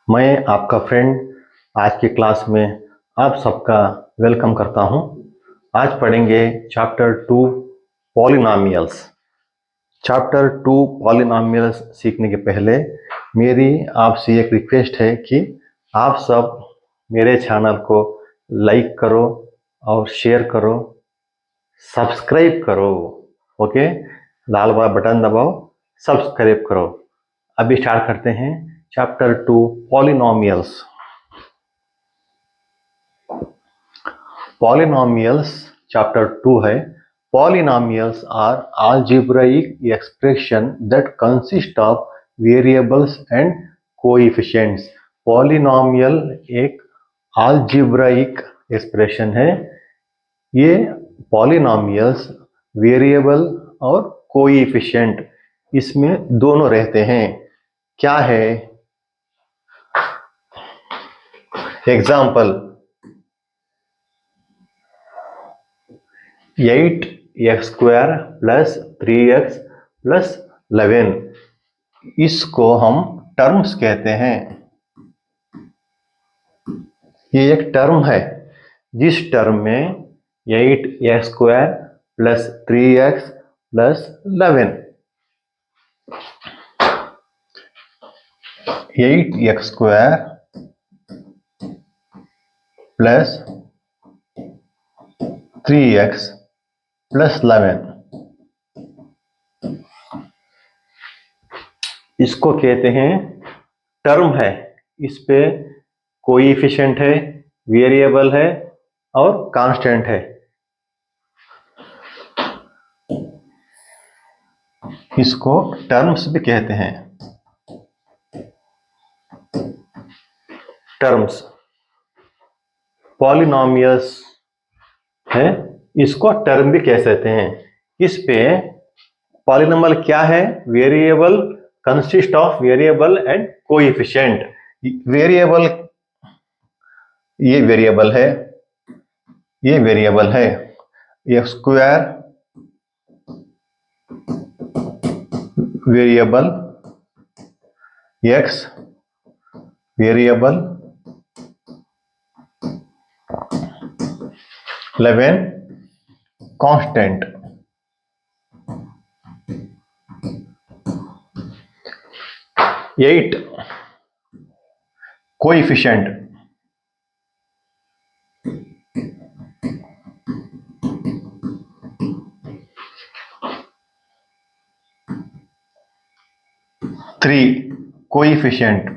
मैं आपका फ्रेंड आज की क्लास में आप सबका वेलकम करता हूं। आज पढ़ेंगे चैप्टर 2 पॉलिनॉमियल्स। चैप्टर 2 पॉलिनॉमियल्स सीखने के पहले मेरी आपसे एक रिक्वेस्ट है कि आप सब मेरे चैनल को लाइक करो और शेयर करो, सब्सक्राइब करो। ओके, लाल वाला बटन दबाओ, सब्सक्राइब करो। अभी स्टार्ट करते हैं चैप्टर 2 पॉलिनॉमियल्स। पॉलिनॉमियल्स चैप्टर 2 है। Polynomials are algebraic expression that consist of variables and coefficients। Polynomial एक algebraic एक्सप्रेशन है। ये पॉलिनॉमियल्स वेरिएबल और कोएफिशिएंट इसमें दोनों रहते हैं। क्या है example? 8x² plus 3x plus 11, इसको हम टर्म्स कहते हैं। ये एक टर्म है जिस टर्म में 8x² plus 3x plus 11, 8x² plus 3x plus 11, इसको कहते हैं टर्म है। इस पे कोएफिशिएंट है, वेरिएबल है और कांस्टेंट है। इसको टर्म्स भी कहते हैं। टर्म्स पॉलिनॉमियल्स है, इसको टर्म भी कह सकते हैं। इस पे पॉलिनॉमियल क्या है? Variable consist of variable and coefficient. Variable, ये वेरिएबल है, ये वेरिएबल है। x² variable, x variable, 11 constant. Eight coefficient, three coefficient,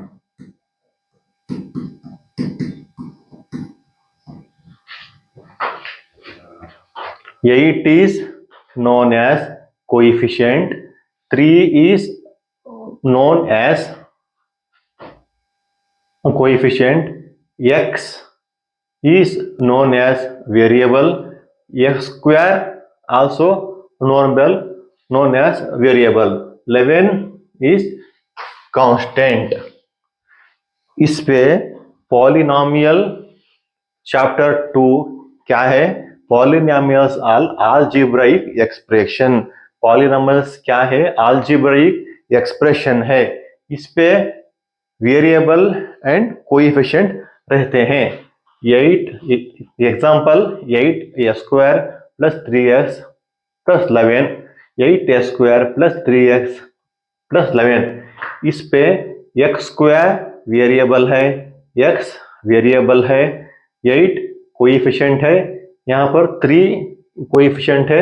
eight is known as coefficient, 3 is known as coefficient, x is known as variable, x² also known as variable, 11 is constant। इस पे polynomial chapter 2 क्या है? Polynomials are algebraic expression. Polynomials क्या है? algebraic expression है। इस पे variable and coefficient रहते हैं। 8 example, 8x² plus 3x plus 11, 8x² plus 3x plus 11। इस पे x² वेरिएबल है, x वेरिएबल है, 8 कोएफिशिएंट है, यहाँ पर 3 कोएफिशिएंट है,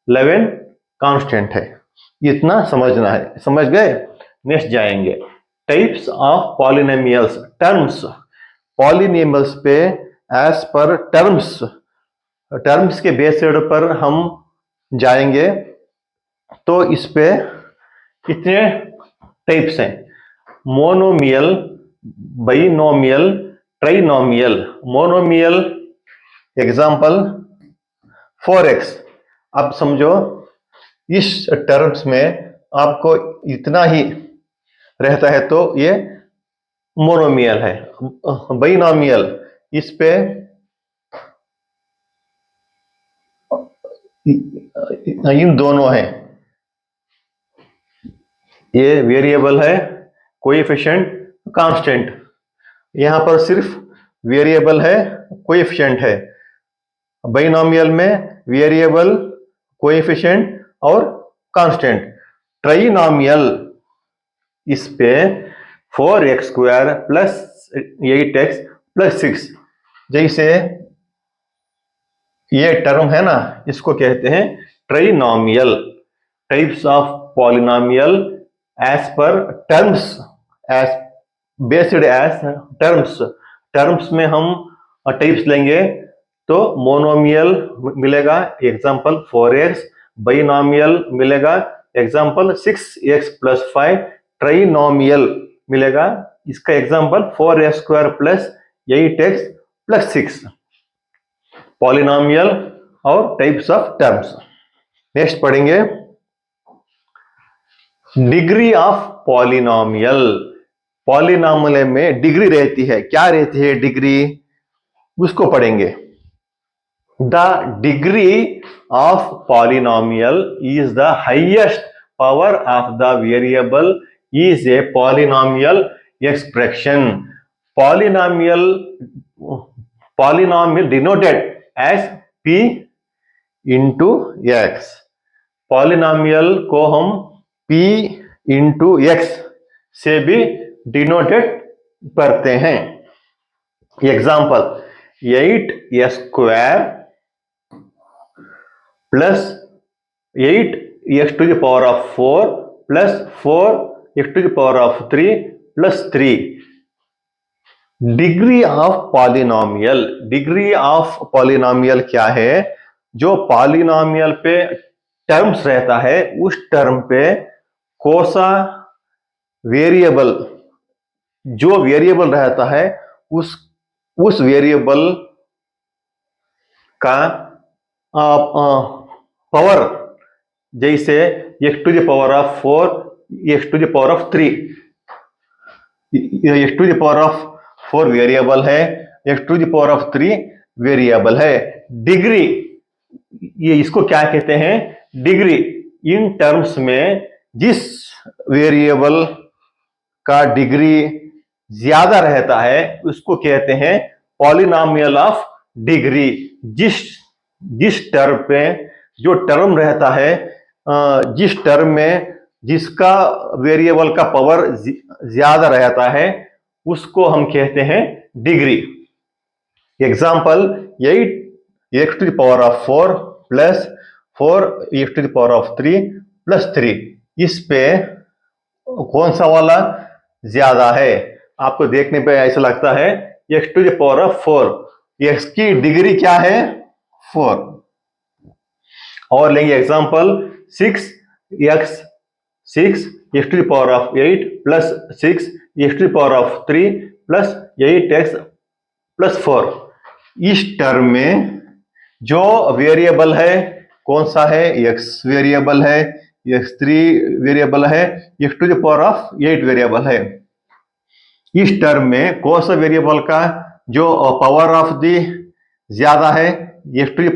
11 कांस्टेंट है। इतना समझना है। समझ गए? नेक्स्ट जाएंगे types of polynomials. Terms polynomials पे एज पर टर्म्स, टर्म्स के बेस्ड पर हम जाएंगे। तो इस पे कितने टाइप्स हैं? Monomial, binomial, trinomial. Monomial example 4x। अब समझो इस टर्म्स में आपको इतना ही रहता है तो ये मोनोमियल है। बाइनोमियल, इस पे इन दोनों है, ये वेरिएबल है, कोएफिशिएंट कांस्टेंट। यहां पर सिर्फ वेरिएबल है, कोएफिशिएंट है। बाइनोमियल में वेरिएबल, कोएफिशिएंट और कांस्टेंट। ट्राइनोमियल इस पे 4x² प्लस 8x प्लस 6, जैसे ये टर्म है ना, इसको कहते हैं trinomial. Types of polynomial as पर terms, as based as terms. Terms में हम टाइप्स लेंगे तो मोनोमियल मिलेगा, एग्जांपल 4x। बाइनोमियल मिलेगा, एग्जांपल 6x प्लस 5। ट्राइनोमियल मिलेगा, इसका example 4x² plus 8x plus 6। Polynomial और टाइप्स ऑफ टर्म्स। नेक्स्ट पढ़ेंगे डिग्री ऑफ पॉलिनोमियल। पॉलिनोमियल में डिग्री रहती है, क्या रहती है डिग्री, उसको पढ़ेंगे। The degree of polynomial is the highest power of the variable is a polynomial expression. Polynomial denoted as p into x. Polynomial को हम p इंटू एक्स से भी डिनोटेड करते हैं। Example 8x² plus 8x⁴ plus 4x⁴ plus 3। Degree of polynomial, degree of polynomial क्या है, जो polynomial पे टर्म्स रहता है उस टर्म पे कोसा वेरिएबल, जो वेरिएबल रहता है उस वेरिएबल का पावर, जैसे x⁴, x⁴, x⁴ वेरिएबल है, x⁴ वेरिएबल है। डिग्री, ये इसको क्या कहते हैं, डिग्री। इन टर्म्स में जिस वेरिएबल का डिग्री ज्यादा रहता है उसको कहते हैं पॉलिनोमियल ऑफ डिग्री। जिस टर्म पे जो टर्म रहता है, जिस टर्म में जिसका वेरिएबल का पावर ज्यादा रहता है उसको हम कहते हैं degree. Example 8x⁴ plus 4x⁴ plus 3। इस पे कौन सा वाला ज्यादा है, आपको देखने पे ऐसा लगता है x⁴। x की डिग्री क्या है, 4। और लेंगे example 6x plus 6x⁴ plus 8x plus 4। इस टर्म में जो वेरिएबल है कौन सा है, x वेरिएबल है, x3 वेरिएबल है, x⁴ वेरिएबल है। इस टर्म में कौन सा वेरिएबल का जो पावर ऑफ द ज्यादा है, x⁴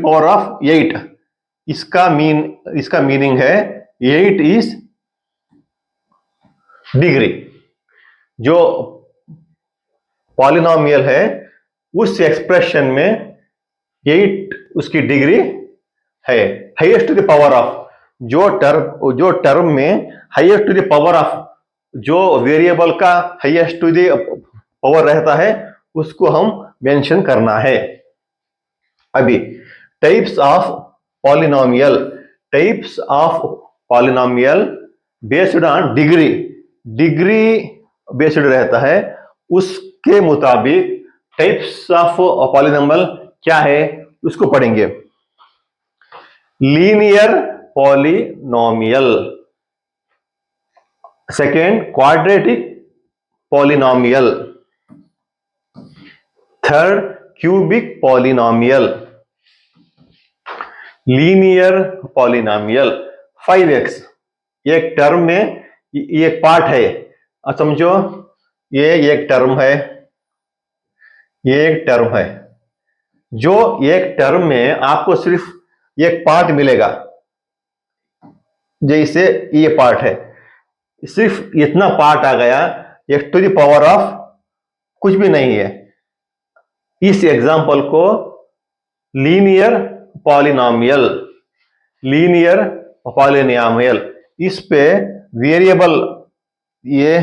इसका मीनिंग है 8 इज डिग्री। जो पॉलिनोमियल है उस एक्सप्रेशन में 8 उसकी डिग्री है। Highest to the power of, जो टर्म में highest to the power of, जो वेरिएबल का हाईएस्ट टू द पावर रहता है उसको हम मेंशन करना है। अभी types of polynomial, types of polynomial based on degree, degree based रहता है, उसके मुताबिक टाइप्स ऑफ पॉलिनोमियल क्या है उसको पढ़ेंगे। Linear polynomial, second quadratic polynomial, third cubic polynomial, linear polynomial. 5x एक टर्म में एक पार्ट है, समझो ये एक टर्म है, ये एक टर्म है। जो एक टर्म में आपको सिर्फ एक पार्ट मिलेगा, जैसे ये पार्ट है, सिर्फ इतना पार्ट आ गया x⁴ कुछ भी नहीं है। इस एग्जाम्पल को लीनियर पॉलिनॉमियल, लीनियर पॉलिनॉमियल, इस पे वेरिएबल, ये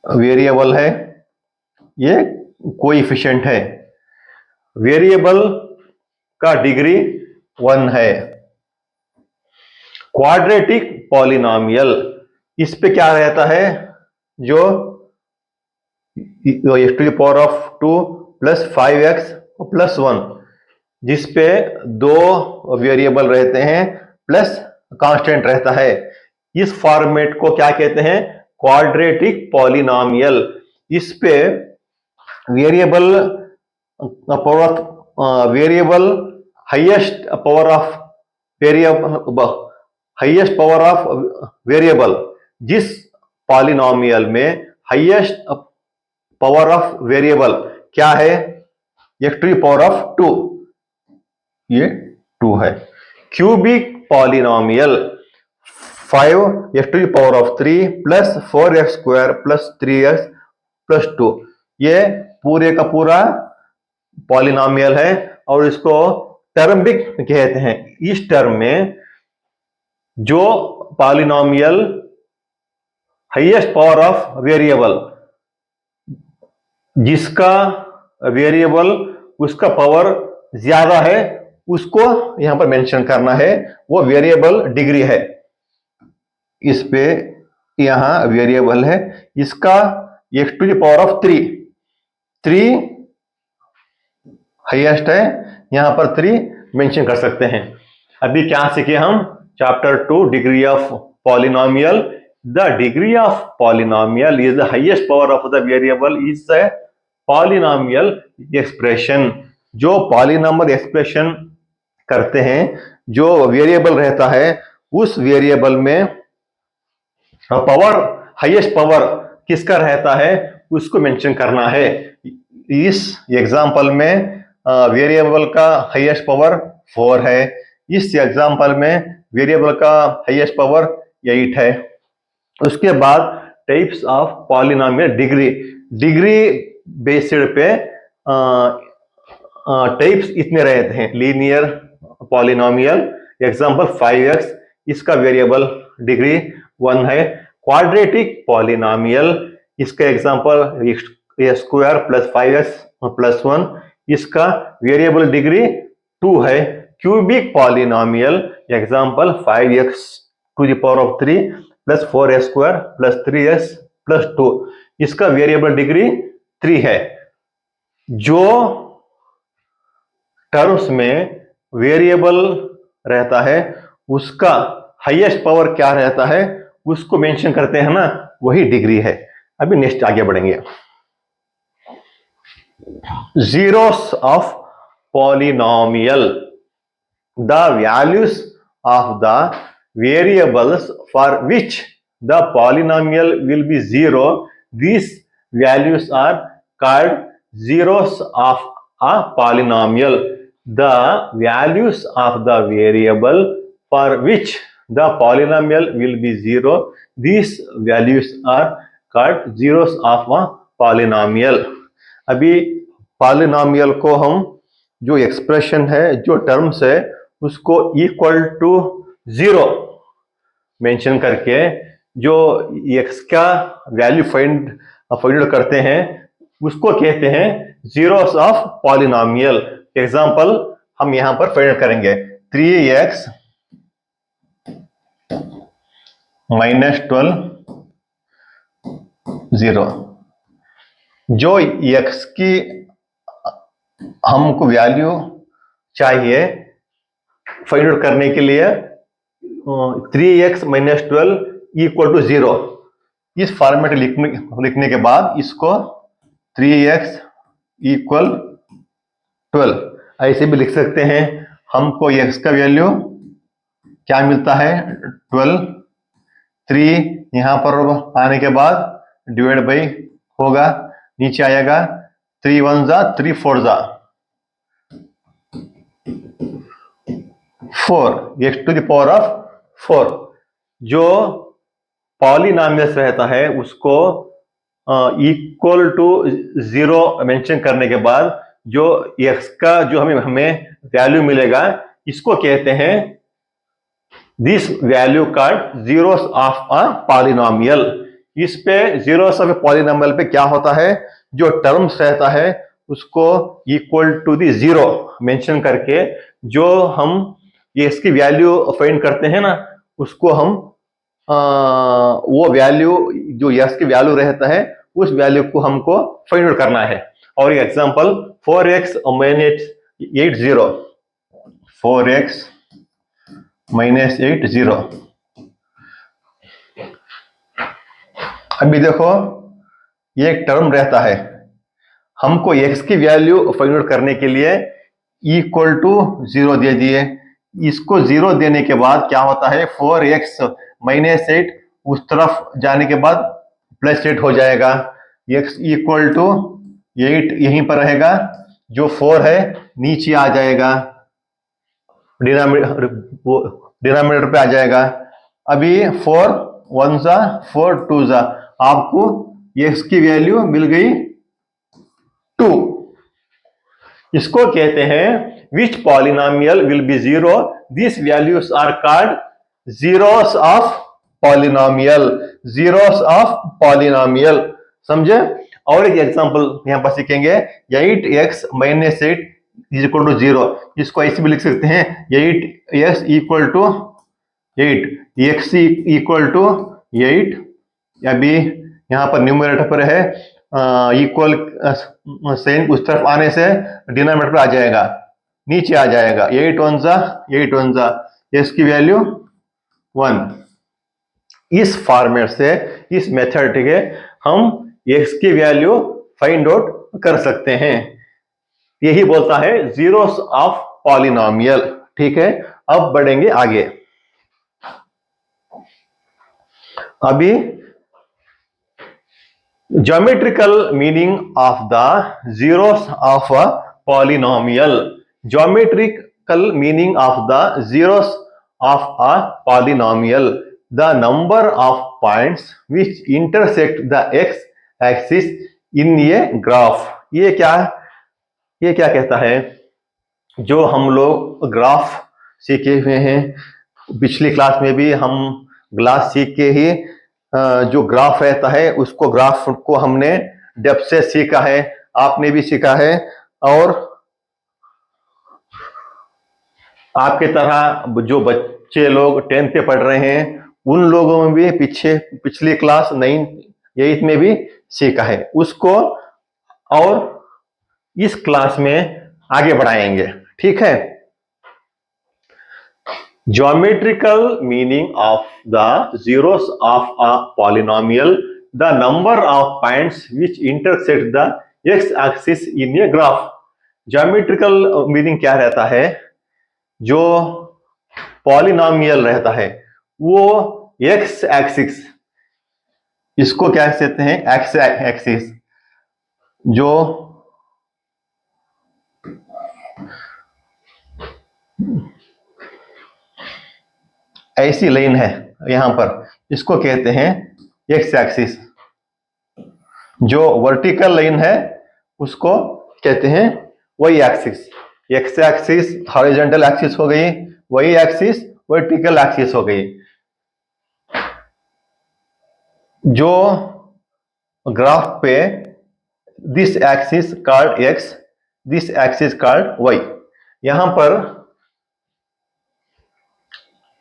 वेरिएबल है, ये कोएफिशिएंट है, वेरिएबल का डिग्री 1 है। क्वाड्रेटिक पॉलिनॉमियल, इस पे क्या रहता है, जो x to the power of 2 plus 5x plus 1, जिसपे दो वेरिएबल रहते हैं प्लस कांस्टेंट रहता है, इस फॉर्मेट को क्या कहते हैं, क्वाड्रेटिक पॉलिनॉमियल। इस पे variable variable highest power of variable, जिस पॉलिनॉमियल में हाईएस्ट पावर ऑफ वेरिएबल क्या है, x to the power of 2, ये 2 है। Cubic polynomial 5x to the power of 3 plus 4x square plus 3x plus 2, ये पूरे का पूरा पॉलिनॉमियल है और इसको टर्म भी कहते हैं। इस टर्म में जो polynomial highest power of variable, जिसका वेरिएबल उसका पावर ज्यादा है, उसको यहां पर मेंशन करना है, वो वेरिएबल डिग्री है। इस पे यहां वेरिएबल है, इसका x to the power of 3 highest है, यहां पर 3 मेंशन कर सकते हैं। अभी क्या सीखे हम, chapter 2 degree of polynomial. The degree of polynomial is the highest power of the variable is the polynomial expression. जो पॉलिनॉमियल एक्सप्रेशन करते हैं, जो वेरिएबल रहता है, उस वेरिएबल में पावर, हाईएस्ट पावर किसका रहता है, उसको मेंशन करना है। इस एग्जांपल में वेरिएबल का हाईएस्ट पावर 4 है, इस एग्जांपल में वेरिएबल का हाईएस्ट पावर 8 है। उसके बाद types of polynomial degree based पे टाइप्स इतने रहते हैं। लीनियर पॉलिनॉमियल एग्जांपल 5x, इसका वेरिएबल डिग्री 1 है। क्वाड्रेटिक पॉलिनॉमियल, इसका example x square plus 5x plus 1, इसका वेरिएबल डिग्री 2 है। Cubic polynomial example 5x to the power of 3 plus 4x square plus 3x plus 2, इसका variable degree 3 है। जो terms में variable रहता है, उसका हाईएस्ट पावर क्या रहता है, उसको मेंशन करते हैं ना, वही डिग्री है। अभी नेक्स्ट आगे बढ़ेंगे। Zeros of polynomial, the values of the variables for which the polynomial will be 0, these values are called zeros of a polynomial. The values of the variable for which the polynomial will be 0, these values are called zeros of a polynomial. अभी polynomial को हम, जो expression है, जो terms है, उसको equal to 0 mention करके जो एक्स का वैल्यू फाइंड करते हैं, उसको कहते हैं जीरोस ऑफ पॉलिनॉमियल। एग्जांपल हम यहां पर फाइंड करेंगे, 3x माइनस 12 0। जो x की हमको वैल्यू चाहिए फाइंड आउट करने के लिए, 3x माइनस 12 इक्वल टू 0, इस फॉर्मेट लिखने के बाद इसको 3x इक्वल 12 ऐसे भी लिख सकते हैं। हमको x का वैल्यू क्या मिलता है, 12, 3 यहां पर आने के बाद डिवाइड बाई होगा, नीचे आएगा 3 1 जा 3 4 जा 4, x to the power of 4। जो पॉलिनॉमियल्स रहता है उसको इक्वल टू 0 मेंशन करने के बाद जो x का जो हमें वैल्यू मिलेगा, इसको कहते हैं this value card zeros of a polynomial. इस पे जीरोस ऑफ पॉलिनोमियल पे क्या होता है, जो टर्म्स रहता है उसको इक्वल टू दी 0 मेंशन करके जो हम ये इसकी वैल्यू फाइंड करते हैं ना, उसको हम वो वैल्यू जो यस की वैल्यू रहता है उस वैल्यू को हमको फाइंड आउट करना है। और example 4x minus 80, 4x minus 80। अभी देखो ये एक टर्म रहता है, हमको x की वैल्यू फाइंड आउट करने के लिए इक्वल टू 0 दे दिए। इसको 0 देने के बाद क्या होता है, 4x माइनस 8 उस तरफ जाने के बाद प्लस 8 हो जाएगा। x इक्वल टू 8 यहीं पर रहेगा, जो 4 है नीचे आ जाएगा, डिनोमिनेटर पे आ जाएगा। अभी 4 1 जा 4 2 जा, आपको x की वैल्यू मिल गई 2। इसको कहते हैं which polynomial will be 0, this values are called zeros of polynomial, zeros of polynomial. समझे? और एक एग्जांपल यहां पर सीखेंगे, 8x minus 8 is equal to 0। इसको ऐसे भी लिख सकते हैं 8x equal to 8, x equal to 8। अभी यहां पर न्यूमरेटर पर है इक्वल साइन, उस तरफ आने से डिनोमिनेटर पर आ जाएगा, नीचे आ जाएगा। 8 1 जा 8 1 जा, x की वैल्यू 1। इस फॉर्मेट से, इस मेथड के हम x की वैल्यू फाइंड आउट कर सकते हैं। यही बोलता है जीरोस ऑफ पॉलिनोमियल। ठीक है, अब बढ़ेंगे आगे। अभी geometrical meaning of the zeros of a polynomial, geometrical meaning of the zeros of a polynomial, the number of points which intersect the x axis in a graph. ये क्या कहता है, जो हम लोग ग्राफ सीखे हुए हैं, पिछली क्लास में भी हम ग्लास सीख के ही जो ग्राफ रहता है उसको, ग्राफ को हमने डेप्थ से सीखा है, आपने भी सीखा है। और आपके तरह जो बच्चे लोग 10th पे पढ़ रहे हैं उन लोगों में भी पिछली क्लास 9th 8th में भी सीखा है उसको, और इस क्लास में आगे बढ़ाएंगे। ठीक है, geometrical meaning of the zeros of a polynomial, the number of points which intersect the x axis in a graph. Geometrical meaning क्या रहता है, जो पॉलिनोमियल रहता है वो एक्स एक्सिस, इसको क्या कहते हैं, एक्स एक्सिस, जो ऐसी लाइन है यहां पर, इसको कहते हैं एक्स एक्सिस। जो वर्टिकल लाइन है उसको कहते हैं y axis. X axis horizontal axis हो गई, वाई एक्सिस वर्टिकल एक्सिस हो गई। जो ग्राफ पे this axis called X, this axis called Y, यहां पर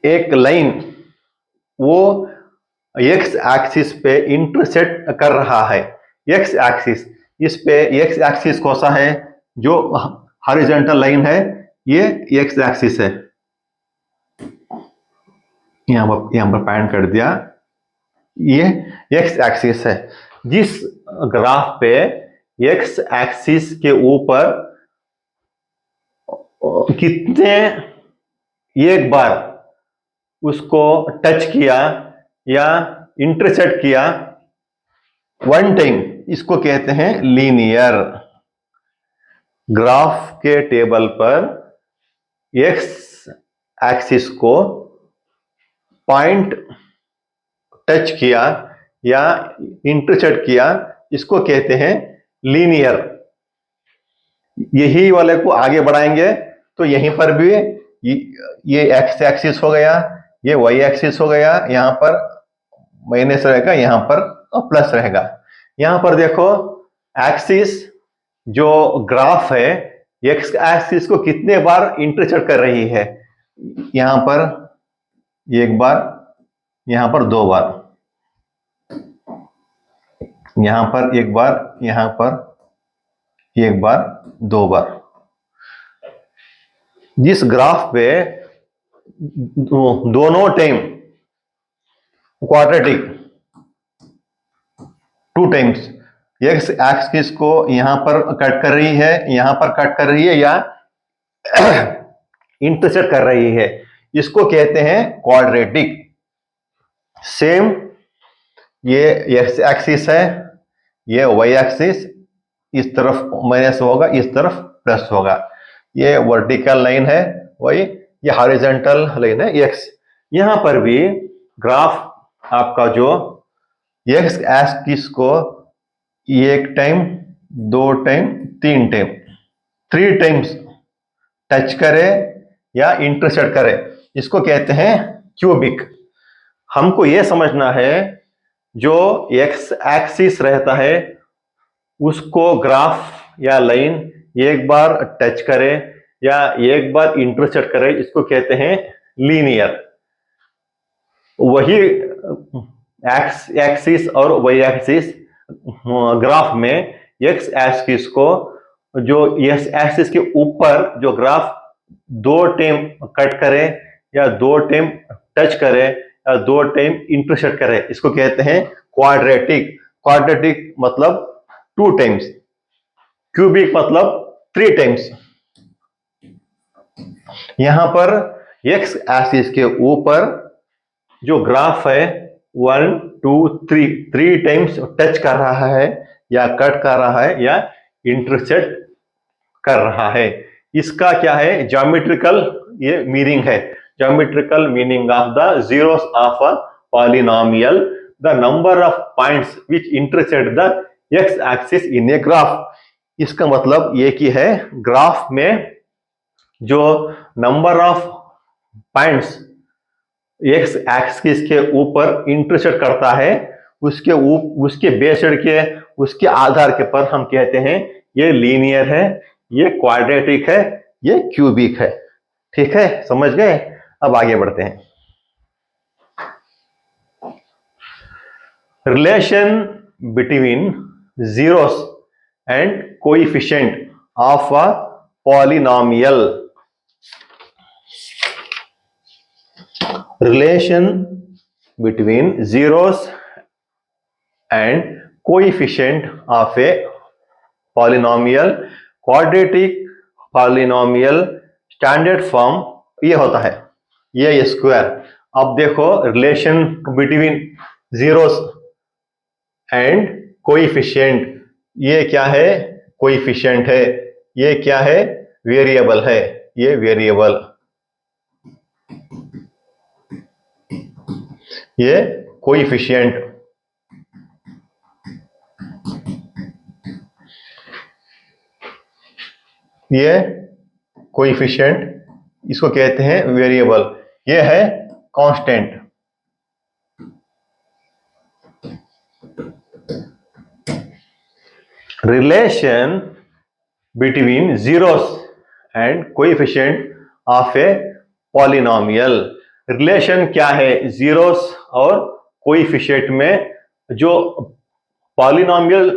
एक लाइन वो एक्स एक्सिस पे इंटरसेक्ट कर रहा है। एक्स एक्सिस, इस पे एक्स एक्सिस कौन सा है, जो हॉरिजॉन्टल लाइन है, ये एक्स एक्सिस है। यहां पर पॉइंट कर दिया, ये एक्स एक्सिस है। जिस ग्राफ पे एक्स एक्सिस के ऊपर कितने एक बार उसको टच किया या इंटरसेक्ट किया, वन टाइम, इसको कहते हैं लीनियर। ग्राफ के टेबल पर एक्स एक्सिस को पॉइंट टच किया या इंटरसेक्ट किया इसको कहते हैं लीनियर। यही वाले को आगे बढ़ाएंगे तो यहीं पर भी ये एक्स एक्सिस हो गया, ये वाई एक्सिस हो गया, यहां पर माइनस रहेगा, यहां पर प्लस रहेगा। यहां पर देखो एक्सिस जो ग्राफ है एक्स एक्सिस को कितने बार इंटरसेक्ट कर रही है, यहां पर एक बार, यहां पर दो बार, यहां पर एक बार, यहां पर एक बार, दो बार। जिस ग्राफ पे दोनों time quadratic two times x axis को यहां पर कट कर रही है, यहां पर कट कर रही है, या इंटरसेक्ट कर रही है, इसको कहते हैं क्वाड्रेटिक। सेम ये एक्स एक्सिस है, ये वाई एक्सिस, इस तरफ माइनस होगा, इस तरफ प्लस होगा। ये वर्टिकल लाइन है वही, ये हॉरिजॉन्टल लाइन है एक्स। यहां पर भी ग्राफ आपका जो एक्स एक्सिस को एक टाइम, दो टाइम, तीन टाइम, थ्री टाइम्स टच करे या इंटरसेक्ट करे, इसको कहते हैं क्यूबिक। हमको यह समझना है जो एक्स एक्सिस रहता है उसको ग्राफ या लाइन एक बार टच करे या एक बार इंटरसेक्ट करे, इसको कहते हैं लीनियर। वही एक्स एक्सिस और वाई एक्सिस ग्राफ में एक्स एक्सिस को जो एक्स एक्सिस के ऊपर जो ग्राफ दो टाइम कट करे या दो टाइम टच करे या दो टाइम इंटरसेक्ट करे, इसको कहते हैं क्वाड्रेटिक। क्वाड्रेटिक मतलब टू टाइम्स, क्यूबिक मतलब थ्री टाइम्स। यहां पर एक्स एक्सिस के ऊपर जो ग्राफ है 1 2 3 थ्री टाइम्स टच कर रहा है या कट कर रहा है या इंटरसेक्ट कर रहा है, इसका क्या है ज्योमेट्रिकल ये मीनिंग है। Geometrical meaning of the zeros of a polynomial, the number of points which intersect the x axis in a graph. इसका मतलब ये कि है ग्राफ में जो number of points x axis के ऊपर इंटरसेक्ट करता है उसके बेस्ड के उसके आधार के पर हम कहते हैं ये लीनियर है, ये क्वाड्रेटिक है, ये क्यूबिक है। ठीक है, समझ गए? अब आगे बढ़ते हैं। Relation between zeros and coefficient of a polynomial. Relation between zeros and coefficient of a polynomial, quadratic polynomial standard form ये होता है, ये स्क्वायर। अब देखो relation between zeros and coefficient, ये क्या है? कोएफिशिएंट है। ये क्या है? वेरिएबल है। ये वेरिएबल, ये कोएफिशिएंट। ये कोएफिशिएंट, इसको कहते हैं वेरिएबल। ये है constant. Relation between zeros and coefficient of a polynomial. Relation क्या है zeros और कोएफिशिएंट में? जो पॉलिनोमियल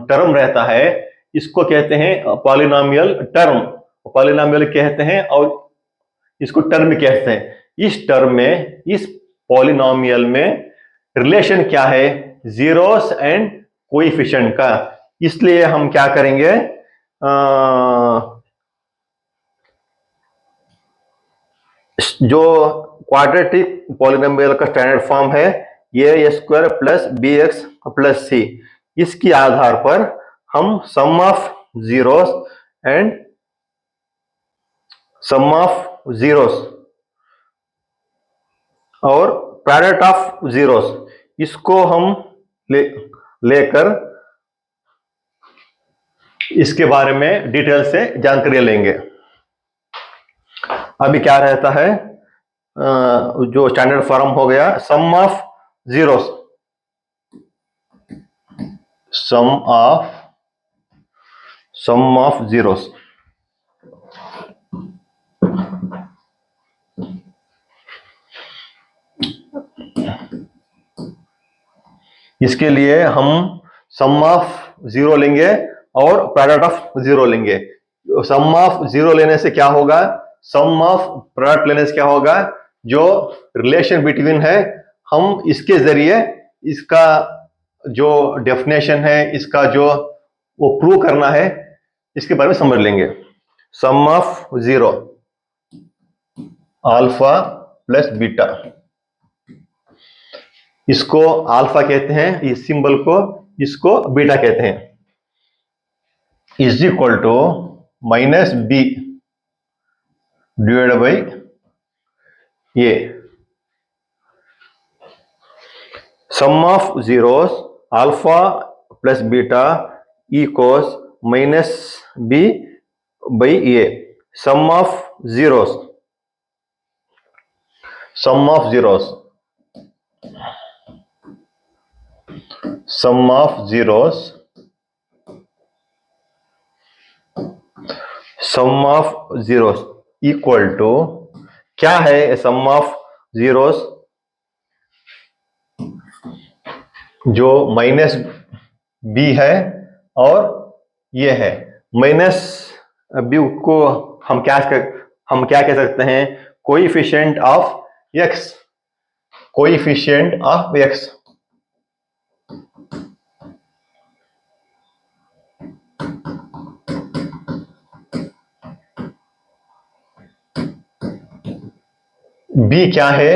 टर्म रहता है इसको कहते हैं पॉलिनोमियल टर्म, पॉलिनोमियल कहते हैं और इसको टर्म कहते हैं। इस टर्म में, इस पॉलिनोमियल में रिलेशन क्या है? जीरोस एंड कोएफिशिएंट का। इसलिए हम क्या करेंगे, जो क्वाड्रेटिक पॉलिनोमियल का स्टैंडर्ड फॉर्म है ये square plus B X plus C, इसके आधार पर हम sum of zeros and sum of zeros और प्रोडक्ट ऑफ जीरोस, इसको हम लेकर इसके बारे में डिटेल से जानकारी लेंगे। अभी क्या रहता है, जो स्टैंडर्ड फॉर्म हो गया sum of zeros, sum of zeros. इसके लिए हम सम ऑफ जीरो लेंगे और प्रोडक्ट ऑफ जीरो लेंगे। सम ऑफ जीरो लेने से क्या होगा, सम ऑफ प्रोडक्ट लेने से क्या होगा, जो रिलेशन बिटवीन है हम इसके जरिए इसका जो डेफिनेशन है, इसका जो वो प्रूव करना है, इसके बारे में समझ लेंगे। Sum of zero alpha plus beta, इसको अल्फा कहते हैं, इस सिंबल को, इसको बीटा कहते हैं, is equal to minus B divide by ये। Sum of zeros alpha plus beta equals minus B by A. Sum of zeros, sum of zeros, sum of zeros, sum of zeros equal to क्या है, sum of zeros जो minus B है और ये है minus B को हम क्या कह सकते हैं, coefficient of X, coefficient of X. B क्या है,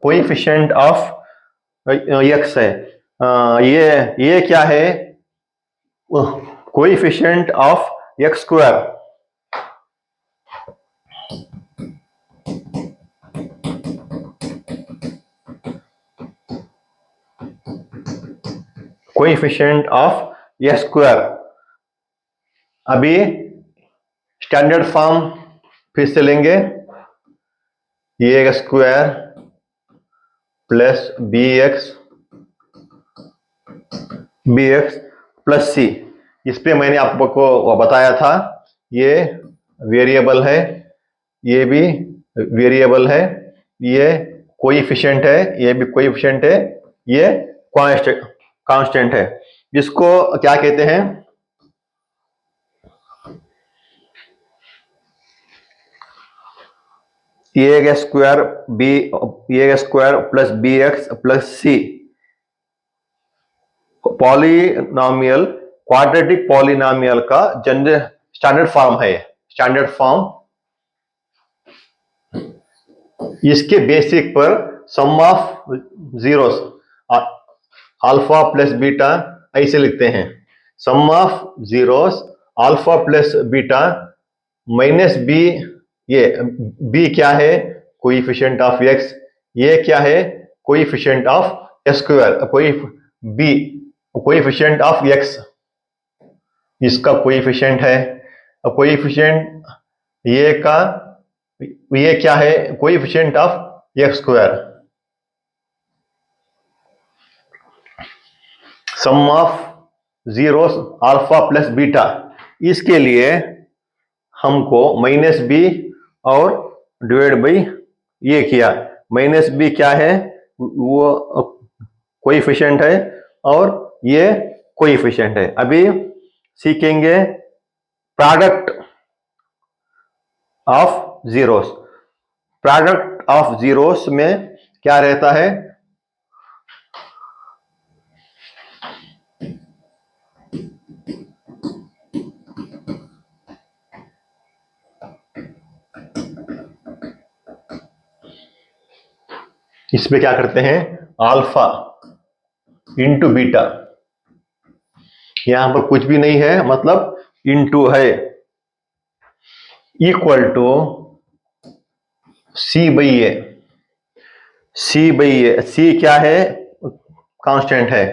कोएफिशिएंट ऑफ एक्स है। ये क्या है, coefficient of X square. Coefficient of X square. अभी स्टैंडर्ड फॉर्म फिर से लेंगे, A square plus B X plus C. इस पे मैंने आपको बताया था, ये वेरिएबल है, ये भी वेरिएबल है, ये कोएफिशिएंट है, ये भी कोएफिशिएंट है, ये कांस्टेंट है। इसको क्या कहते हैं, A square plus B X plus C polynomial, quadratic polynomial का जनरल स्टैंडर्ड फॉर्म है। स्टैंडर्ड फॉर्म, इसके बेसिक पर sum of zeros alpha plus beta ऐसे लिखते हैं, sum of zeros alpha plus beta minus B. ये बी क्या है, कोएफिशिएंट ऑफ एक्स, ये क्या है, coefficient of square, B coefficient of X, इसका कोएफिशिएंट है, कोएफिशिएंट ये का, ये क्या है, coefficient of X square. Sum of zeros alpha plus beta, इसके लिए हमको माइनस बी और डिवाइड बाई ये किया। माइनस बी क्या है, वो कोएफिशिएंट है और ये कोएफिशिएंट है। अभी सीखेंगे product of zeros. Product of zeros में क्या रहता है, इसमें क्या करते हैं, अल्फा इंटू बीटा, यहां पर कुछ भी नहीं है, मतलब इंटू है, equal to C by A. C क्या है, कांस्टेंट है,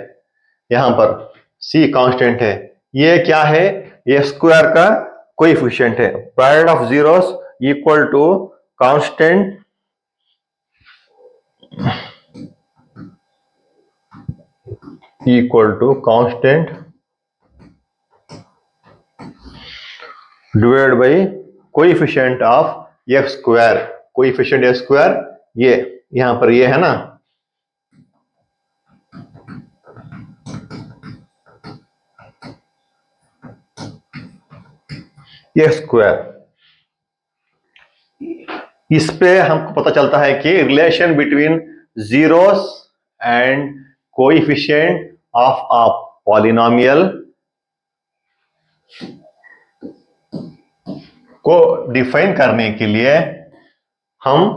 यहां पर सी कांस्टेंट है, ये क्या है, ए स्क्वायर का कोएफिशिएंट है। Product of zeros equal to constant divide by coefficient of X square. Coefficient X square ये यहां पर ये है ना, एक्स स्क्वायर। इस पे हमको पता चलता है कि relation between zeros and coefficient of a polynomial को डिफाइन करने के लिए हम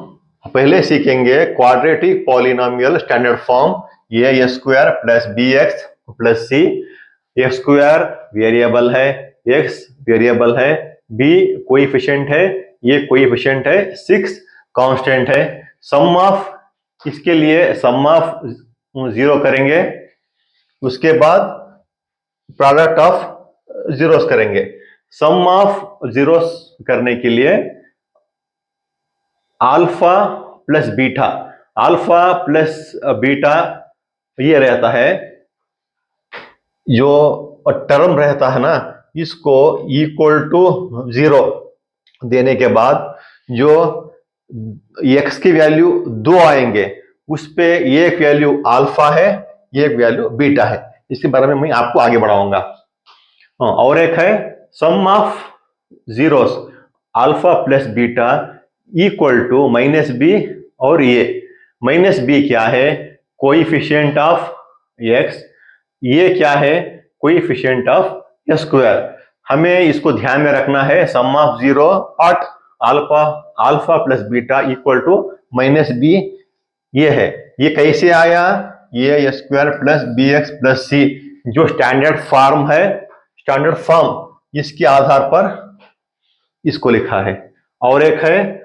पहले सीखेंगे क्वाड्रेटिक पॉलिनोमियल स्टैंडर्ड फॉर्म। ये A square plus B X plus C. X square variable है, एक्स वेरिएबल है, बी कोएफिशिएंट है, ये कोएफिशिएंट है, 6 कांस्टेंट है। सम ऑफ इसके लिए सम ऑफ 0 करेंगे, उसके बाद प्रोडक्ट ऑफ जीरोस करेंगे। सम ऑफ जीरोस करने के लिए alpha plus beta, alpha plus beta ये रहता है, जो टर्म रहता है ना, इसको इक्वल टू 0 देने के बाद जो एक्स की वैल्यू 2 आएंगे, उस पे एक वैल्यू अल्फा है, एक वैल्यू बीटा है। इसके बारे में मैं आपको आगे बढ़ाऊंगा। और एक है sum of zeros alpha plus beta equal to minus B, और ये माइनस बी क्या है, कोएफिशिएंट ऑफ एक्स, ये क्या है, कोएफिशिएंट ऑफ एक्स स्क्वायर। हमें इसको ध्यान में रखना है, सम ऑफ 0 और alpha plus beta equal to minus B ये है। ये कैसे आया, ये A square plus B X plus C जो स्टैंडर्ड फॉर्म है, स्टैंडर्ड फॉर्म, इसके आधार पर इसको लिखा है। और एक है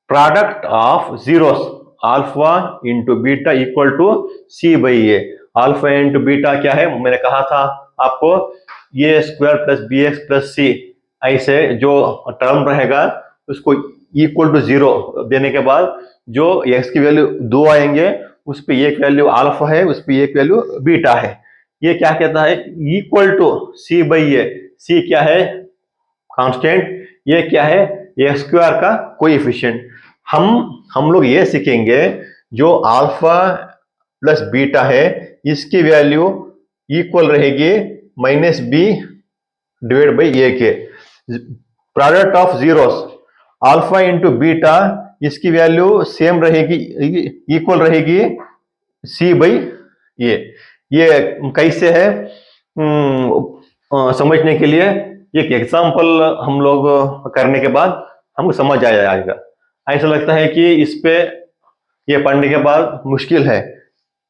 product of zeros alpha into beta equal to C by A. Alpha into beta क्या है, मैंने कहा था आपको, ये square plus B X plus C, ऐसे जो टर्म रहेगा उसको इक्वल टू 0 देने के बाद जो एक्स की वैल्यू 2 आएंगे, उस पर एक वैल्यू अल्फा है, उस पर एक वैल्यू बीटा है। ये क्या कहता है, equal to C by A. C क्या है, कांस्टेंट, ये क्या है, ए स्क्वायर का कोएफिशिएंट। हम लोग ये सीखेंगे जो अल्फा प्लस बीटा है, इसकी वैल्यू इक्वल रहेगी माइनस बी डिवाइड बाई ए के। Product of zeros alpha into beta, इसकी वैल्यू सेम रहेगी, इक्वल रहेगी सी बाई ए। ये कैसे है, समझने के लिए एक एग्जांपल हम लोग करने के बाद हमको समझ आ जाएगा। ऐसा लगता है कि इस पे ये पढ़ने के बाद मुश्किल है,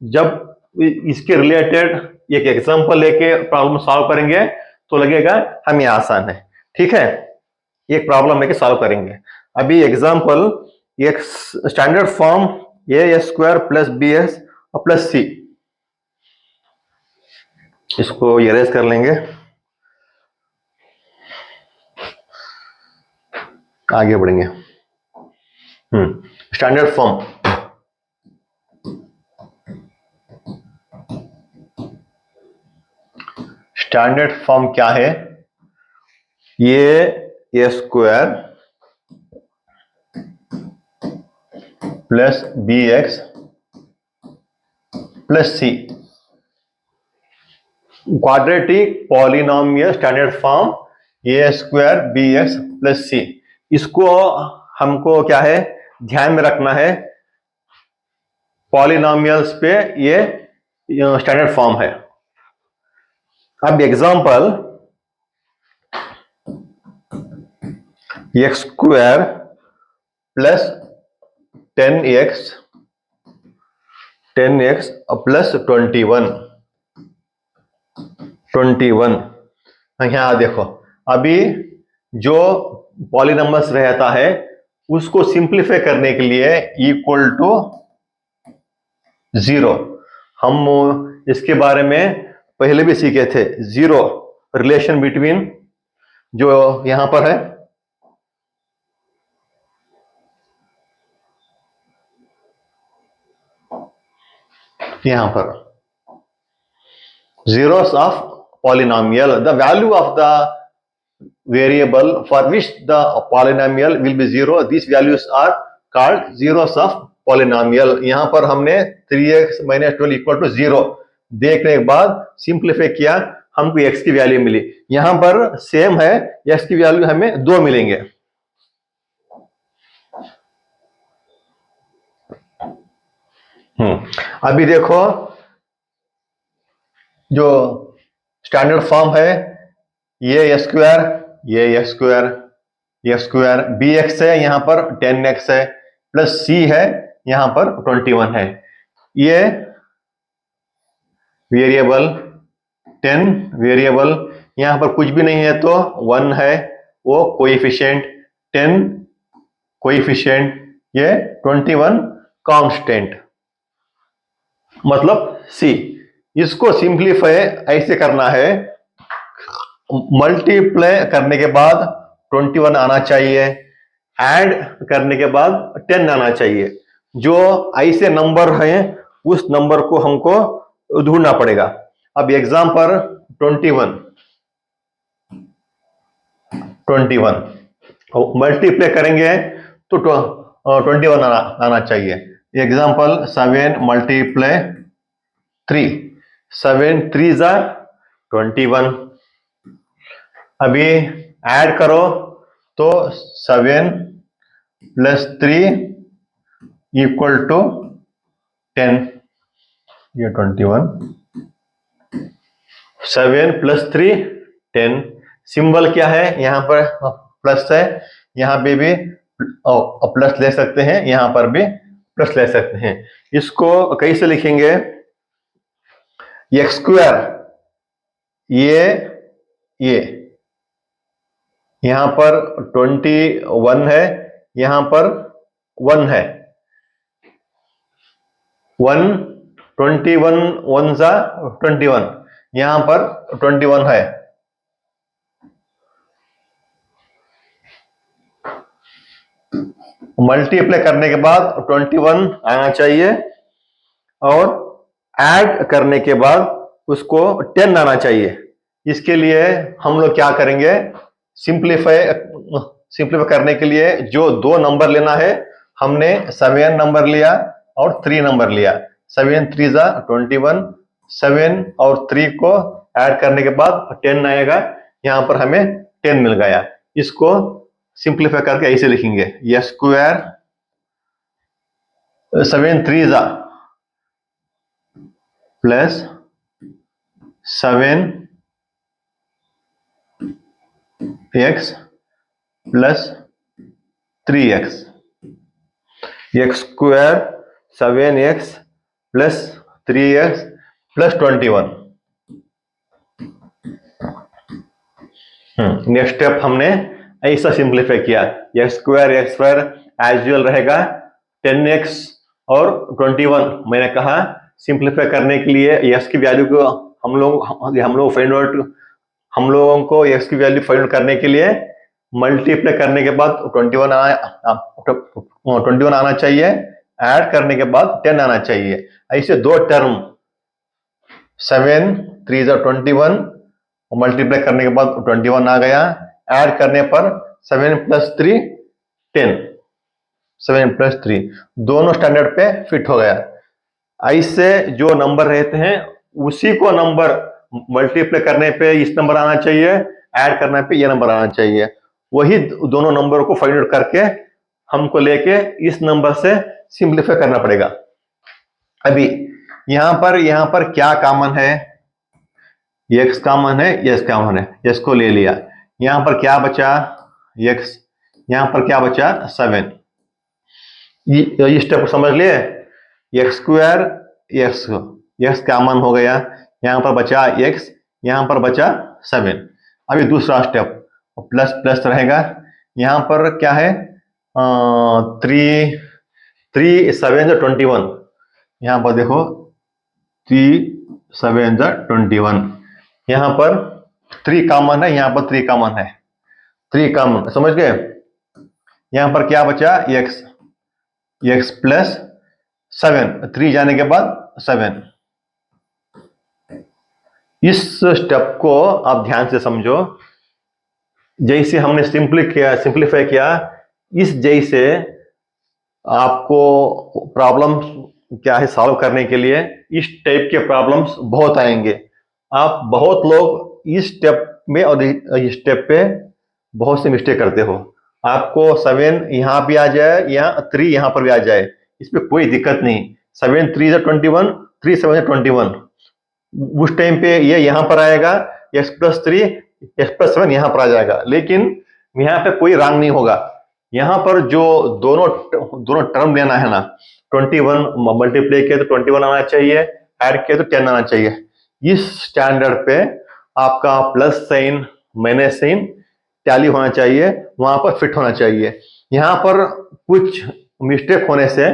जब इसके रिलेटेड एक एग्जांपल लेके प्रॉब्लम सॉल्व करेंगे तो लगेगा हमें आसान है। ठीक है, एक प्रॉब्लम लेके सॉल्व करेंगे। अभी एग्जांपल, एक standard form A square plus B X plus C, इसको इरेज कर लेंगे, आगे बढ़ेंगे। स्टैंडर्ड फॉर्म, स्टैंडर्ड फॉर्म क्या है, ये A square plus B X plus C, quadratic polynomial standard form A square B X plus C. इसको हमको क्या है, ध्यान में रखना है, पॉलिनोमियल्स पे ये स्टैंडर्ड फॉर्म है। अब example, x square plus 10x plus 21। यहां देखो, अभी जो पॉलिनोमियल्स रहता है उसको सिंप्लीफाई करने के लिए इक्वल टू 0, हम इसके बारे में पहले भी सीखे थे। 0 रिलेशन बिटवीन जो यहां पर है, यहां पर zeros of polynomial, the value of the variable for which the polynomial will be zero, these values are called zeros of polynomial. यहां पर हमने 3x minus 12 equal to 0 देखने के बाद सिंप्लीफाई किया, हमको x की वैल्यू मिली। यहां पर सेम है, x की वैल्यू हमें 2 मिलेंगे। अभी देखो जो स्टैंडर्ड फॉर्म है, ये स्क्वायर, ये स्क्वायर बी एक्स है, यहां पर 10x है, प्लस सी है, यहां पर 21 है। ये वेरिएबल 10 वेरिएबल, यहां पर कुछ भी नहीं है तो 1 है, वो कोएफिशिएंट 10 कोएफिशिएंट, ये 21 कांस्टेंट, मतलब सी। इसको सिंप्लीफाई ऐसे करना है, मल्टीप्लाई करने के बाद 21 आना चाहिए, ऐड करने के बाद 10 आना चाहिए। जो ऐसे नंबर हैं उस नंबर को हमको ढूंढना पड़ेगा। अब एग्जांपल 21 मल्टीप्लाई करेंगे तो 21 आना चाहिए। एग्जांपल 7 मल्टीप्लाई 3, 7 3 जा 21। अभी ऐड करो तो 7 प्लस 3 इक्वल टू 10, ये 21, 7 प्लस 3 10। सिंबल क्या है, यहां पर प्लस है, यहां पे भी प्लस ले सकते हैं, यहां पर भी प्लस ले सकते हैं। इसको कैसे लिखेंगे, एक्स स्क्वायर, ये यहां पर 21 है, यहां पर 1 है, 1 21 1 जा 21, यहां पर 21 है। मल्टीप्लाई करने के बाद 21 आना चाहिए और ऐड करने के बाद उसको 10 आना चाहिए। इसके लिए हम लोग क्या करेंगे, सिंप्लीफाई करने के लिए जो दो नंबर लेना है, हमने 7 नंबर लिया और 3 नंबर लिया। 7 3 जा 21, 7 और 3 को ऐड करने के बाद 10 आएगा, यहां पर हमें 10 मिल गया। इसको सिंप्लीफाई करके ऐसे लिखेंगे, ये स्क्वायर 7 3 जा plus 7 x plus 3x, x square 7x plus 3x plus 21। Next step हमने ऐसा सिंप्लीफाई किया, एक्स स्क्वायर एज यूजुअल रहेगा 10x और 21। मैंने कहा सिंप्लीफाई करने के लिए एक्स की वैल्यू को हम लोगों को एक्स की वैल्यू फाइंड आउट करने के लिए मल्टीप्लाई करने के बाद 21 आना चाहिए, ऐड करने के बाद 10 आना चाहिए। ऐसे दो टर्म 7 3 जा 21, मल्टीप्लाई करने के बाद 21 आ गया, ऐड करने पर 7 प्लस 3 10, 7 प्लस 3 दोनों स्टैंडर्ड पे फिट हो गया। ऐसे जो नंबर रहते हैं उसी को नंबर मल्टीप्लाई करने पे इस नंबर आना चाहिए, ऐड करने पे ये नंबर आना चाहिए। वही दोनों नंबर को फाइंड आउट करके हमको लेके इस नंबर से सिंप्लीफाई करना पड़ेगा। अभी यहां पर क्या कॉमन है, x कॉमन है, s कॉमन है, s को ले लिया। यहां पर क्या बचा x, यहां पर क्या बचा 7। ये स्टेप समझ लिए, एक्स स्क्वायर एक्स कॉमन हो गया, यहां पर बचा x, यहां पर बचा 7। अभी दूसरा स्टेप प्लस प्लस रहेगा, यहां पर क्या है 3 7 21, यहां पर देखो 3 7 21, यहां पर 3 कॉमन है, यहां पर 3 कॉमन है, 3 कॉमन, समझ गए। यहां पर क्या बचा, x प्लस 7, 3 जाने के बाद 7। इस स्टेप को आप ध्यान से समझो। जैसे हमने सिंप्लीफाई किया, इस जैसे आपको प्रॉब्लम क्या है सॉल्व करने के लिए इस टाइप के प्रॉब्लम्स बहुत आएंगे। आप बहुत लोग इस स्टेप में और इस स्टेप पे बहुत से मिस्टेक करते हो। आपको 7 यहां भी आ जाए या 3 यहां पर भी आ जाए, इसमें कोई दिक्कत नहीं। 7 3 is 21, 3 7 is 21। उस टाइम पे ये यहां पर आएगा, x+3 x+7 यहां पर आ जाएगा, लेकिन यहां पे कोई रॉन्ग नहीं होगा। यहां पर जो दोनों दोनों टर्म लेना है ना, 21 मल्टीप्लाई किया तो 21 आना चाहिए, ऐड किया तो 10 आना चाहिए। इस स्टैंडर्ड पे आपका plus sign minus sign tally होना चाहिए, वहां पर फिट होना चाहिए। यहां पर कुछ मिस्टेक होने से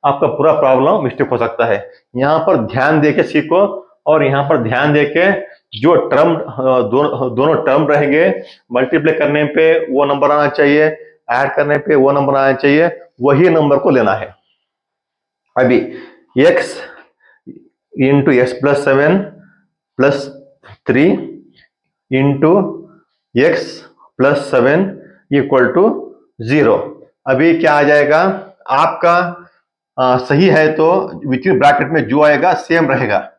आपका पूरा प्रॉब्लम मिस्टेक हो सकता है। यहां पर ध्यान देके सीखो, और यहां पर ध्यान देके जो टर्म दोनों टर्म रहेंगे, मल्टीप्लाई करने पे वो नंबर आना चाहिए, ऐड करने पे वो नंबर आना चाहिए, वही नंबर को लेना है। अभी x into x+7 +3 into x+7 equal to 0। अभी क्या आ जाएगा आपका, सही है तो विथ इन ब्रैकेट में जो आएगा सेम रहेगा।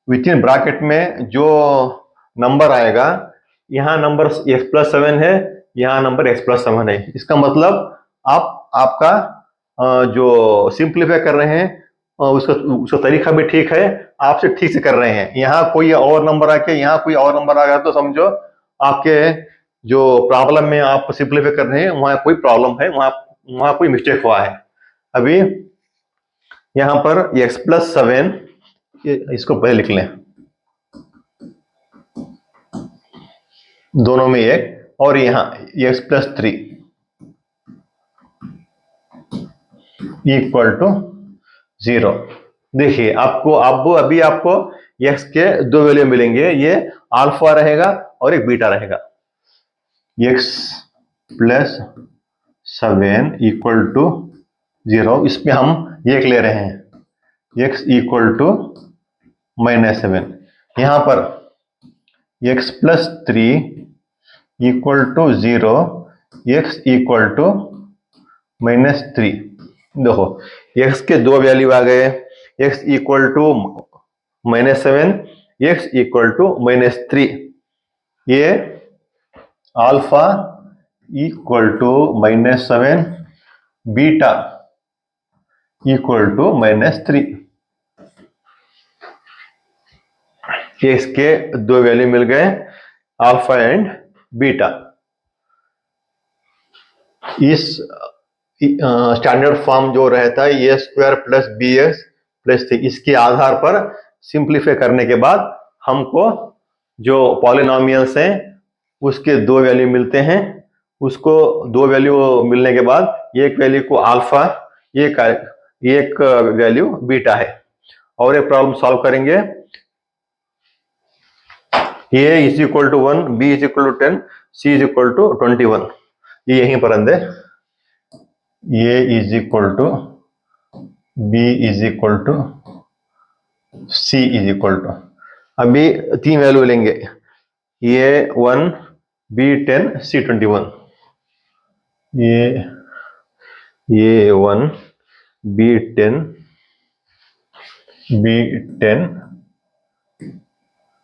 विथ इन ब्रैकेट में जो नंबर आएगा, यहां नंबर x+7 है, यहां नंबर x+7 है। इसका मतलब आपका जो सिंप्लीफाई कर रहे हैं उसका तरीका भी ठीक है, आपसे ठीक से कर रहे हैं। यहाँ कोई और नंबर आके यहाँ कोई और नंबर आ गया तो समझो आपके जो प्रॉब्लम में आप सिंप्लीफाई कर रहे हैं वहां कोई प्रॉब्लम है, वहां कोई मिस्टेक हुआ है। अभी यहां पर x+7, इसको पहले लिख लें, दोनों में एक, और यहां x+3 इक्वल टू 0। देखिए अभी आपको x के 2 वैल्यू मिलेंगे, ये अल्फा रहेगा और एक बीटा रहेगा। x+7 इक्वल टू 0, इसमें हम एक ले रहे हैं, x इक्वल टू -7। यहां पर x+3 equal to 0, x equal to -3। देखो x के 2 वैल्यू आ गए, x equal to -7, x equal to -3। ये alpha equal to -7, beta equal to -3। इसके 2 वैल्यू मिल गए, अल्फा एंड बीटा। इस स्टैंडर्ड फॉर्म जो रहता है a² + bx+c, इसके आधार पर सिंप्लीफाई करने के बाद हमको जो पॉलिनोमियल्स हैं उसके 2 वैल्यू मिलते हैं। उसको 2 वैल्यू मिलने के बाद एक वैल्यू को अल्फा, एक वैल्यू बीटा है, और एक प्रॉब्लम सॉल्व करेंगे। a is equal to 1, b is equal to 10, c is equal to 21। ये यहीं पर अंदर a is equal to b is equal to c is equal to, अभी 3 वैल्यू लेंगे, a1 b10 c21। a1 b10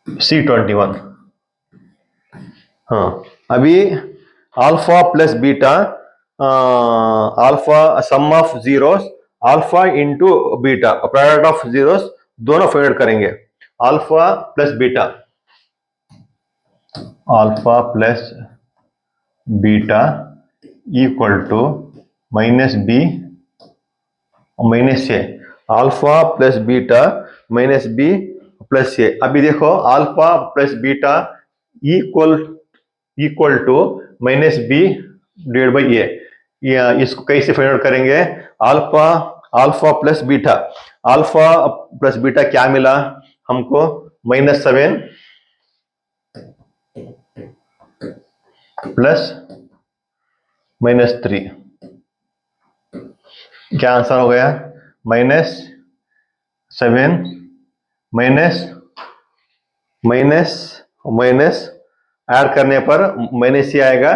c21। हाँ, अभी alpha plus beta, alpha sum of zeros, alpha into beta product of zeros, दोनों find करेंगे। Alpha plus beta, alpha plus beta equal to -b -a, alpha plus beta -b + a। अभी देखो alpha plus beta equal to -b divide by a, इसको कैसे find out करेंगे? Alpha plus beta, alpha plus beta क्या मिला हमको? -7 plus -3। क्या answer हो गया? -7 माइनस माइनस माइनस ऐड करने पर माइनस ही आएगा,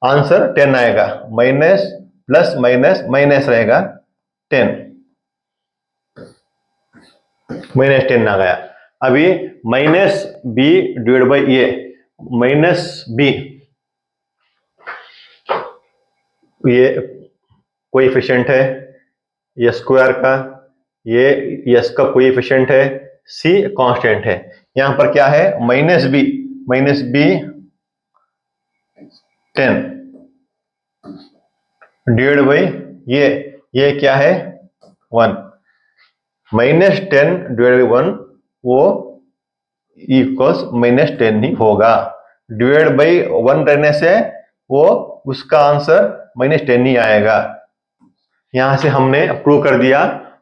आंसर 10 आएगा। माइनस प्लस माइनस माइनस रहेगा 10, -10 आ गया। अभी minus B divide by A, minus B ये कोएफिशिएंट है, ये स्क्वायर का, ये एस का कोएफिशिएंट है, सी कांस्टेंट है। यहां पर क्या है? माइनस बी 10 डिवाइड बाई ये क्या है? 1। -10 डिवाइड बाई 1 वो इक्वल्स -10 ही होगा। डिवाइड बाई 1 रहने से वो उसका आंसर -10 ही आएगा। यहां से हमने प्रूव कर दिया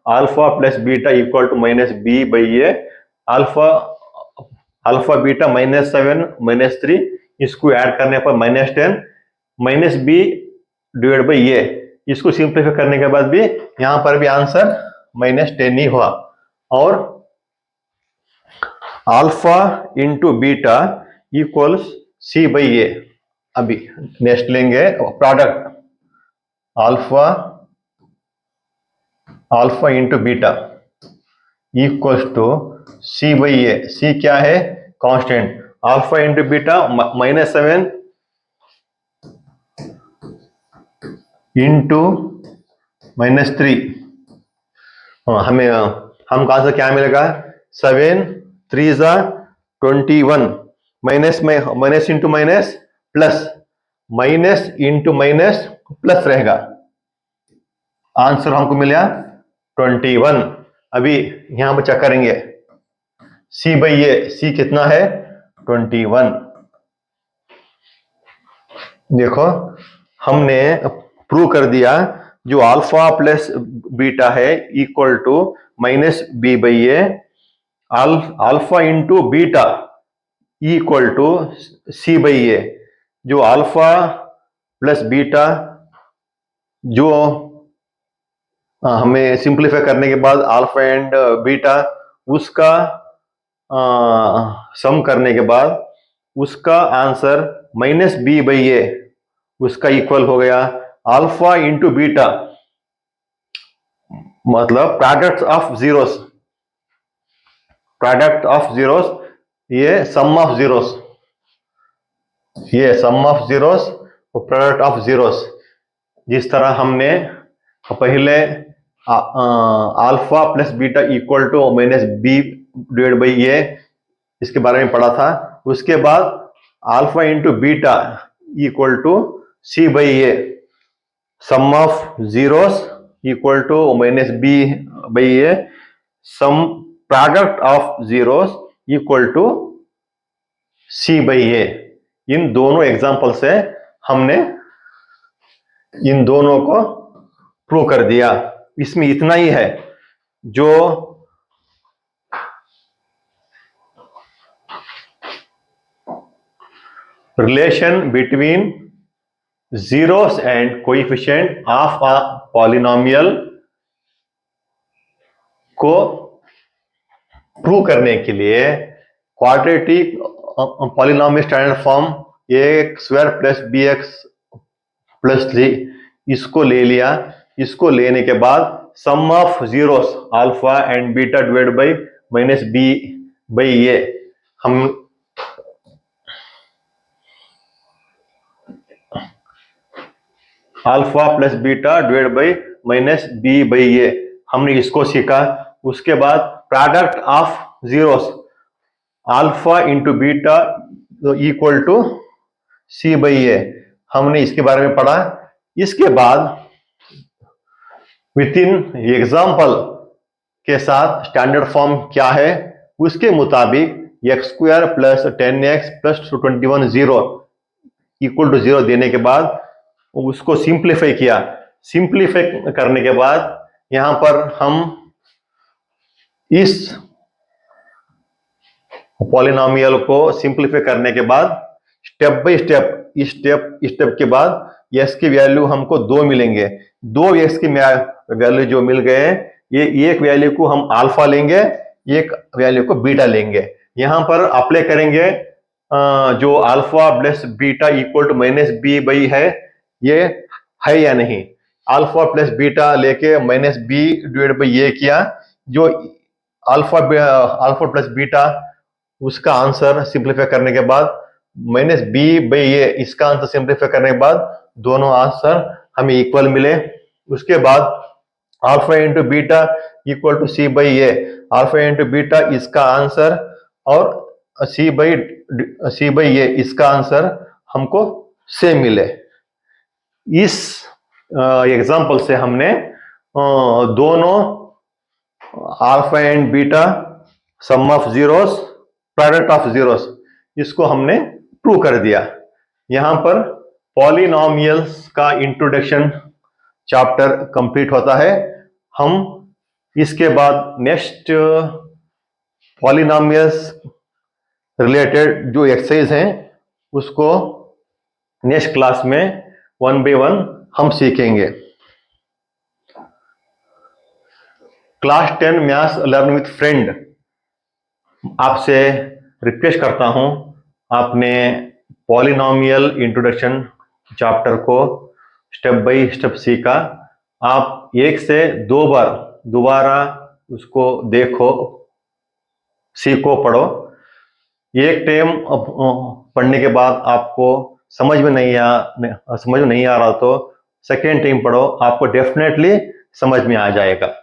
alpha plus beta equal to -b by A. Alpha beta -7 -3, इसको ऐड करने पर -10, -b डिवाइड बाई ए, इसको सिंप्लीफाई करने के बाद भी यहां पर भी आंसर -10 ही हुआ। और alpha into beta equals C by A. अभी नेक्स्ट लेंगे product alpha into beta equals to C by A. C क्या है? Constant. Alpha into beta -7 into -3, हमें हमको आंसर क्या मिलेगा? 7 3 जा 21, minus into minus plus, minus into minus plus रहेगा, आंसर हमको मिला 21। अभी यहां पर चेक करेंगे सी बाई ए, सी कितना है? 21। देखो हमने प्रूव कर दिया जो अल्फा प्लस बीटा है equal to -b by A, alpha into beta equal to C by A. जो अल्फा प्लस बीटा जो हमें सिंप्लीफाई करने के बाद अल्फा एंड बीटा उसका सम करने के बाद उसका आंसर -b बाई ए उसका इक्वल हो गया अल्फा इंटू बीटा, मतलब प्रोडक्ट ऑफ जीरोस, ये सम ऑफ जीरोस, ये सम ऑफ जीरोस और प्रोडक्ट ऑफ जीरोस। जिस तरह हमने पहले alpha plus beta equal to -b divide by A इसके बारे में पढ़ा था। उसके बाद alpha into beta equal to C by A, sum of zeros equal to -b by A, sum product of zeros equal to C by A. इन दोनों example से हमने इन दोनों को प्रूव कर दिया। इसमें इतना ही है, जो relation between zeros and coefficient of a polynomial को प्रूव करने के लिए quadratic polynomial standard form ax square plus bx plus 3 इसको ले लिया। इसको लेने के बाद sum of zeros alpha and beta divide by -b by A, हम alpha plus beta divide by -b by A हमने इसको सीखा। उसके बाद product of zeros alpha into beta equal to C by A, हमने इसके बारे में पढ़ा। इसके बाद विद इन एग्जाम्पल के साथ स्टैंडर्ड फॉर्म क्या है उसके मुताबिक X square plus 10x plus 21 0 equal to 0 देने के बाद उसको सिंप्लीफाई किया। सिंप्लीफाई करने के बाद यहां पर हम इस पॉलिनॉमियल को सिंप्लीफाई करने के बाद स्टेप बाय स्टेप स्टेप के बाद एक्स की वैल्यू हमको 2 मिलेंगे। 2 एक्स की वैल्यू जो मिल गए, ये एक वैल्यू को हम अल्फा लेंगे, एक वैल्यू को बीटा लेंगे। यहां पर अप्लाई करेंगे जो alpha plus beta equal to minus B by ये है या नहीं। अल्फा प्लस बीटा लेके माइनस बी डिवाइड बाई ये किया, जो अल्फा प्लस बीटा उसका आंसर सिंप्लीफाई करने के बाद माइनस बी बाई ये इसका आंसर सिंप्लीफाई करने के बाद दोनों आंसर हमें इक्वल मिले। उसके बाद alpha into beta equal to C by ये, अल्फा इंटू बीटा इसका आंसर और सी बाई ये इसका आंसर हमको सेम मिले। इस एग्जांपल से हमने दोनों alpha and beta some of zeros product of zeros इसको हमने प्रूव कर दिया। यहां पर पॉलिनॉमियल्स का इंट्रोडक्शन चैप्टर कंप्लीट होता है। हम इसके बाद नेक्स्ट पॉलिनॉमियल्स रिलेटेड जो एक्सरसाइज हैं उसको नेक्स्ट क्लास में 1 by 1 हम सीखेंगे। Class 10 maths learn with friend, आपसे रिक्वेस्ट करता हूं आपने पॉलिनॉमियल इंट्रोडक्शन चैप्टर को स्टेप बाय स्टेप सीखा। आप 1 से 2 बार दोबारा उसको देखो, सीखो, पढ़ो। एक टाइम पढ़ने के बाद आपको समझ में नहीं आ रहा तो सेकेंड टाइम पढ़ो, आपको डेफिनेटली समझ में आ जाएगा।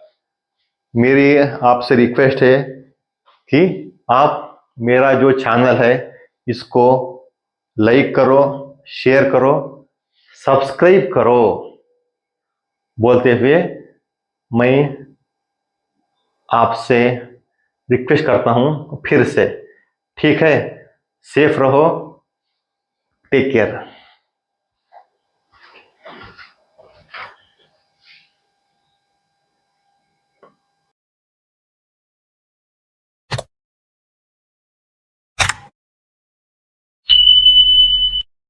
मेरी आपसे रिक्वेस्ट है कि आप मेरा जो चैनल है इसको लाइक करो, शेयर करो, सब्सक्राइब करो बोलते हुए मैं आपसे रिक्वेस्ट करता हूं फिर से। ठीक है, सेफ रहो, टेक केयर।